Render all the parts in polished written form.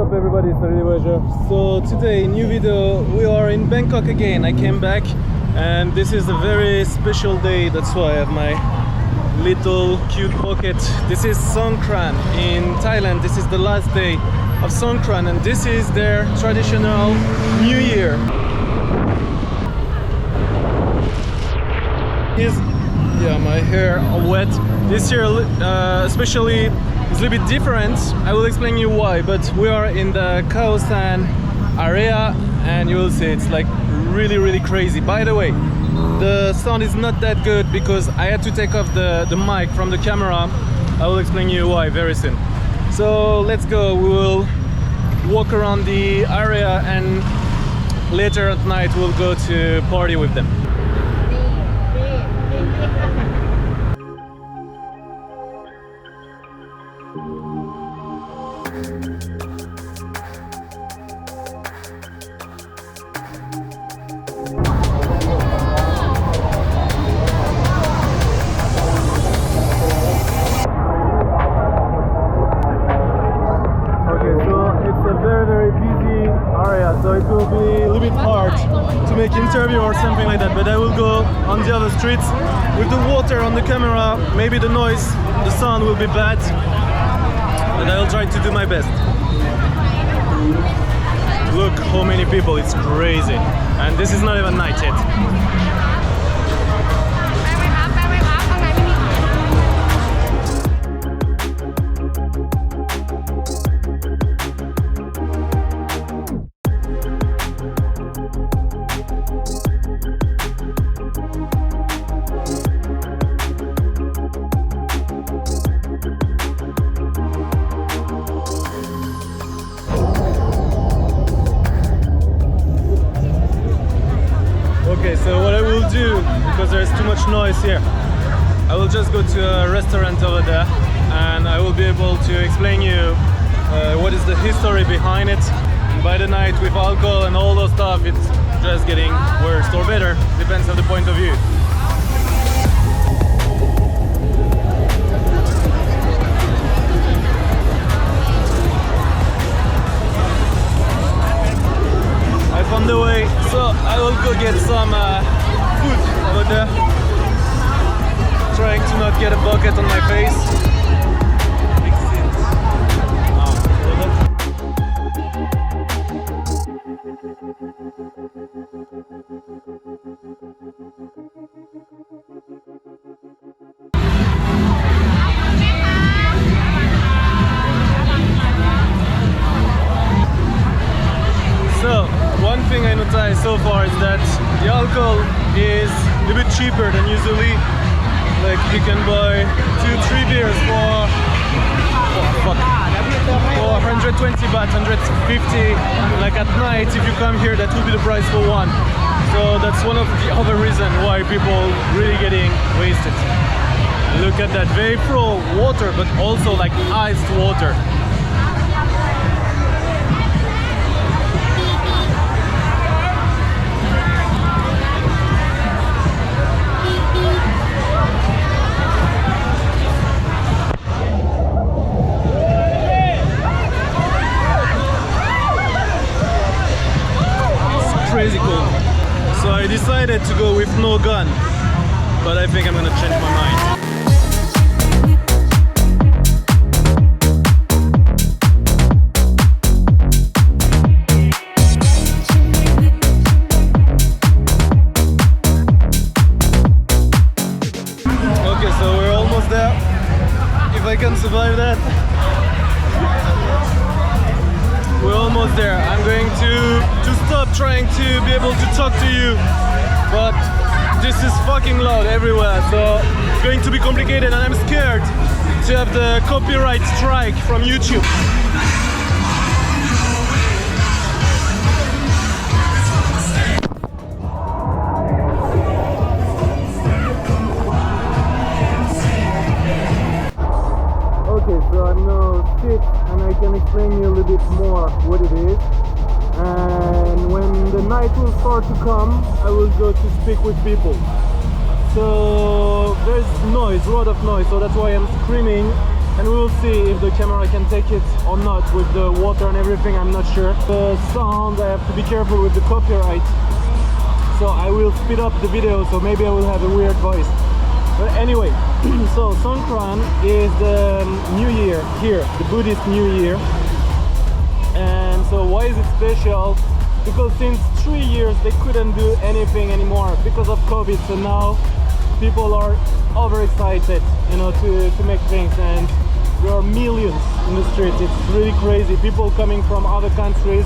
up everybody, salut les voyageurs. So today, new video, we are in Bangkok again. I came back and this is a very special day, that's why I have my little cute pocket. This is Songkran in Thailand. This is the last day of Songkran and this is their traditional New Year. Yeah, my hair all wet. This year especially it's a little bit different. I will explain you why, but we are in the Khaosan area and you will see it's like really crazy. By the way, the sound is not that good because I had to take off the mic from the camera. I will explain you why very soon. So let's go. We will walk around the area and later at night we'll go to party with them. So it will be a little bit hard to make interview or something like that, but I will go on the other streets with the water on the camera. Maybe the noise, the sound will be bad, but I will try to do my best. Look how many people, it's crazy, and this is not even night yet. Okay, so what I will do, because there's too much noise here, I will just go to a restaurant over there and I will be able to explain you what is the history behind it. And by the night with alcohol and all those stuff, it's just getting worse or better, depends on the point of view. On the way, so I will go get some food over there, trying to not get a bucket on my face. So, one thing I noticed so far is that the alcohol is a little bit cheaper than usually. Like you can buy 2-3 beers for 120 baht, 150. Like at night, if you come here, that will be the price for one. So that's one of the other reasons why people really getting wasted. Look at that, very pro water, but also like iced water. Crazy cool. So I decided to go with no gun, but I think I'm gonna change my mind. Okay, so we're almost there. If I can survive that. We're almost there. I'm going to stop trying to be able to talk to you, but this is fucking loud everywhere, so it's going to be complicated and I'm scared to have the copyright strike from YouTube. Okay, so I'm now sit and I can explain you a little bit more what it is. And when the night will start to come, I will go to speak with people. So there's noise, a lot of noise, so that's why I'm screaming and we will see if the camera can take it or not with the water and everything. I'm not sure. The sound, I have to be careful with the copyright, so I will speed up the video, so maybe I will have a weird voice. But anyway, so Songkran is the new year here, the Buddhist New Year. And so why is it special? Because since 3 years they couldn't do anything anymore because of COVID. So now people are overexcited, you know, to make things, and there are millions in the streets. It's really crazy. People coming from other countries,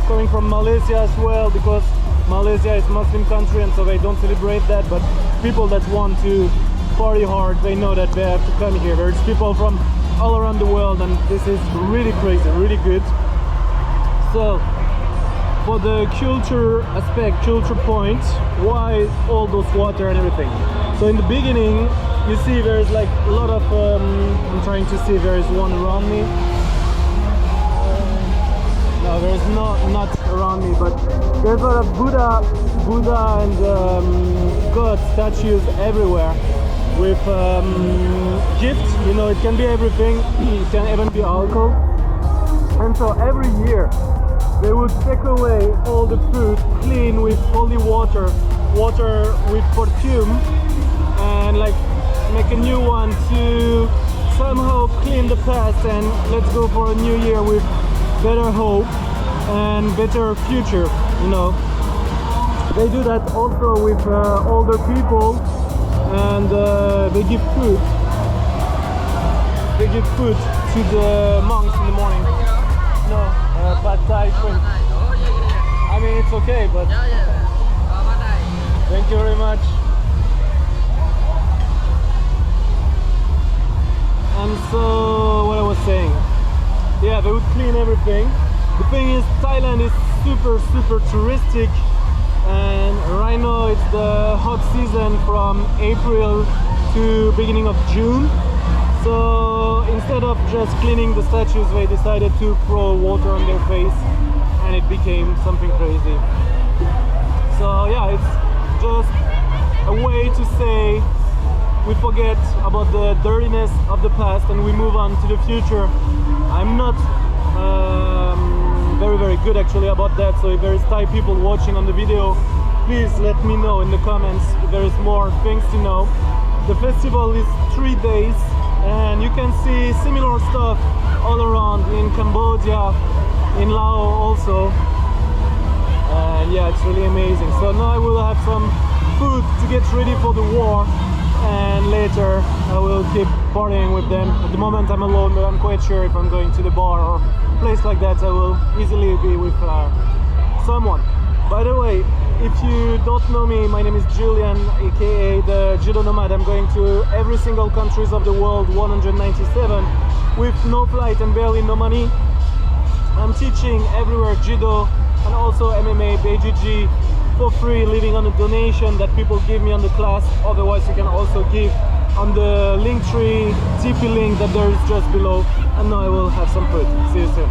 coming from Malaysia as well, because Malaysia is a Muslim country and so they don't celebrate that. But people that want to party hard, they know that they have to come here. There's people from all around the world, and this is really crazy, really good. So for the culture aspect, culture point, why all those water and everything? So in the beginning, you see there's like a lot of I'm trying to see, there is one around me. No, there's not around me, but there's a lot of Buddha and God statues everywhere with gifts. You know, it can be everything. It can even be alcohol. And so every year they would take away all the food, clean with holy water with perfume, and like make a new one to somehow clean the past, and let's go for a new year with better hope and better future, you know. They do that also with older people, and they give food to the monks in the morning. No, pad thai food. I mean, it's okay, but thank you very much. And so what I was saying, yeah, they would clean everything. The thing is, Thailand is super touristic, and right now it's the hot season from April to beginning of June. So instead of just cleaning the statues, they decided to throw water on their face, and it became something crazy. So yeah, it's just a way to say we forget about the dirtiness of the past and we move on to the future. I'm not very good actually about that, so if there is Thai people watching on the video, please let me know in the comments if there is more things to know. The festival is 3 days, and you can see similar stuff all around in Cambodia, in Laos also, and yeah, it's really amazing. So now I will have some food to get ready for the war, and later I will keep partying with them. At the moment I'm alone, but I'm quite sure if I'm going to the bar or a place like that, I will easily be with someone. By the way, if you don't know me, my name is Julian, aka the Judo Nomad. I'm going to every single countries of the world, 197, with no flight and barely no money. I'm teaching everywhere Judo and also MMA, BJJ for free, living on a donation that people give me on the class. Otherwise you can also give on the Linktree TP link that there is just below. And now I will have some food. See you soon.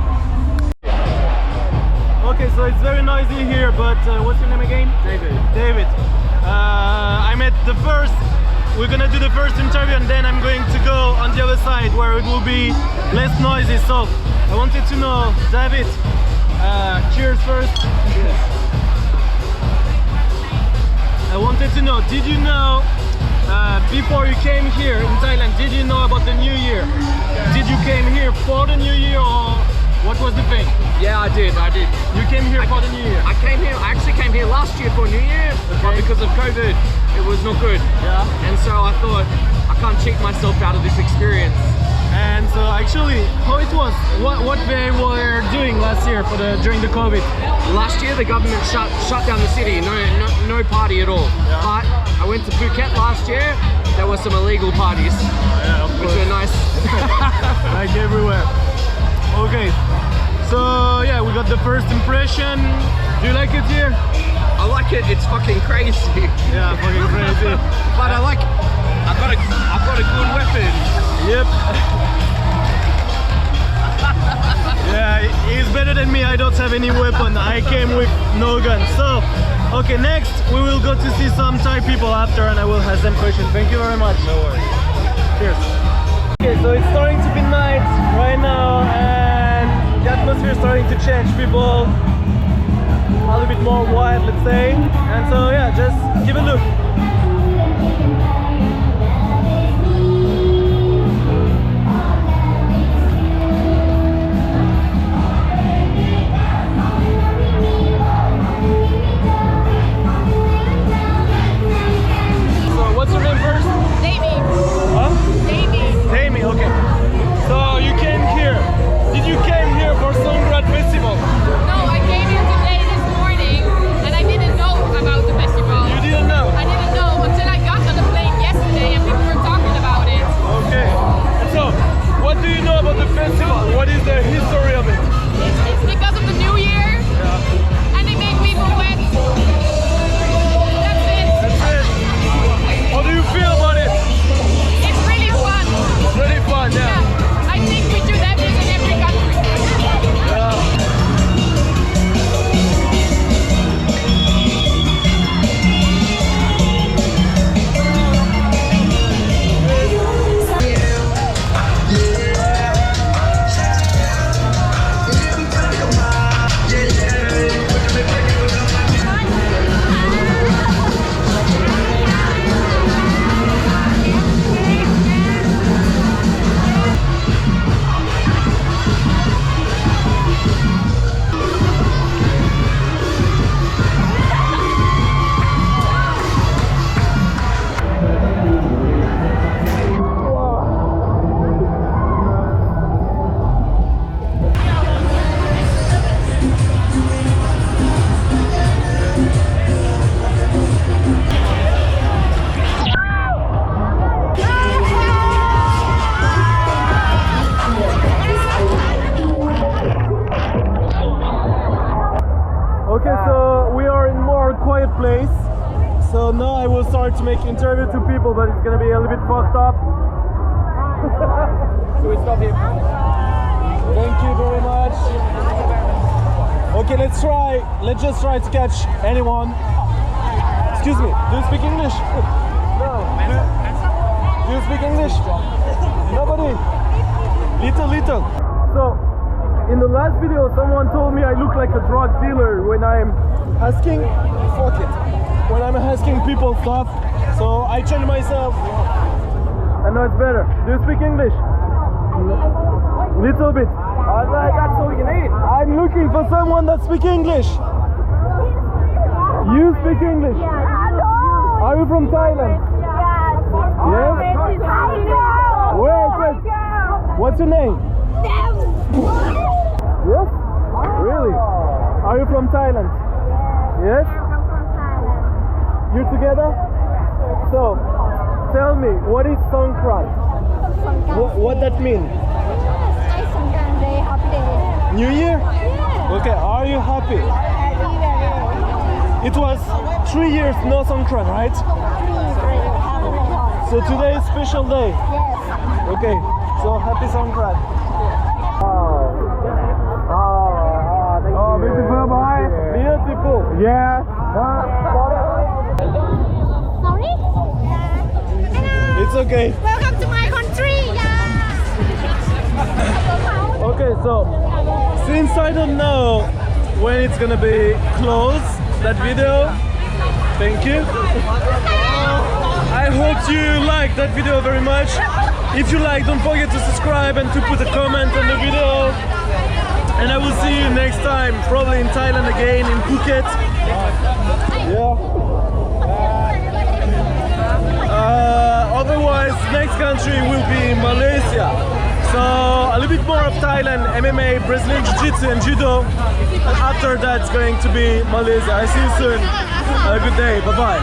Okay, so it's very noisy here, but what's your name again? David. David. I'm at the first, we're gonna do the first interview, and then I'm going to go on the other side where it will be less noisy. So I wanted to know, David, cheers first. Cheers. I wanted to know, did you know, before you came here in Thailand, did you know about the New Year? Did you came here for the New Year, or what was the thing? Yeah, I did. You came here for the New Year? I actually came here last year for New Year, but because of COVID, it was not good. Yeah. And so I thought, I can't cheat myself out of this experience. And so actually, how it was? What they were doing last year for during the COVID? Last year, the government shut down the city. No party at all. Yeah. But I went to Phuket last year. There were some illegal parties, which were nice. Like everywhere. Okay. So yeah, we got the first impression. Do you like it here? I like it. It's fucking crazy. Yeah, fucking crazy. But I've got a good weapon. Yep. Yeah, he's better than me. I don't have any weapon. I came with no gun. So, okay, next we will go to see some Thai people after, and I will have some questions. Thank you very much. No worries. Cheers. Okay, so it's starting to be night right now, and the atmosphere is starting to change. People a little bit more wild, let's say. And so yeah, just give a look. What's your name first? Davey. Huh? Davey. Jamie, okay. So you came here. Did you came here for Songkran festival? No, I came here today this morning and I didn't know about the festival. You didn't know? I didn't know until I got on the plane yesterday and people were talking about it. Okay. And so, what do you know about the festival? What is the history of it? It's because of the New Year Yeah. and they make people wet. That's it. That's it. How do you feel about it? It's really fun. It's really fun, yeah. Yeah. I think we should have this in every country. Yeah. Okay, so we are in more quiet place. So now I will start to make interview to people, but it's gonna be a little bit fucked up. So we stop here. Thank you very much. Okay, let's just try to catch anyone. Excuse me, do you speak English? No. Do you speak English? Nobody? Little. So, in the last video, someone told me I look like a drug dealer when I'm asking, when I'm asking people stuff. So I changed myself, and now it's better. Do you speak English? Little bit. That's all you need. I'm looking for someone that speaks English. You speak English? Are you from Thailand? Yes? Wait. What's your name? Yes? Really? Are you from Thailand? Yes? You're together? So, tell me, what is Songkran? What that mean? Songkran Day, happy day. New Year? Yeah. Okay, are you happy? Happy day. It was 3 years no Songkran, right? So today is special day. Yes. Okay, so happy Songkran. Oh, beautiful boy. Beautiful. Yeah. Sorry? It's okay. Welcome to my country. Okay, so since I don't know when it's gonna be closed, that video, thank you. I hope you like that video very much. If you like, don't forget to subscribe and to put a comment on the video. And I will see you next time, probably in Thailand again, in Phuket. Yeah. Otherwise, next country will be Malaysia. So a little bit more of Thailand, MMA, Brazilian Jiu-Jitsu and Judo. And after that, it's going to be Malaysia. I see you soon. Have a good day. Bye-bye.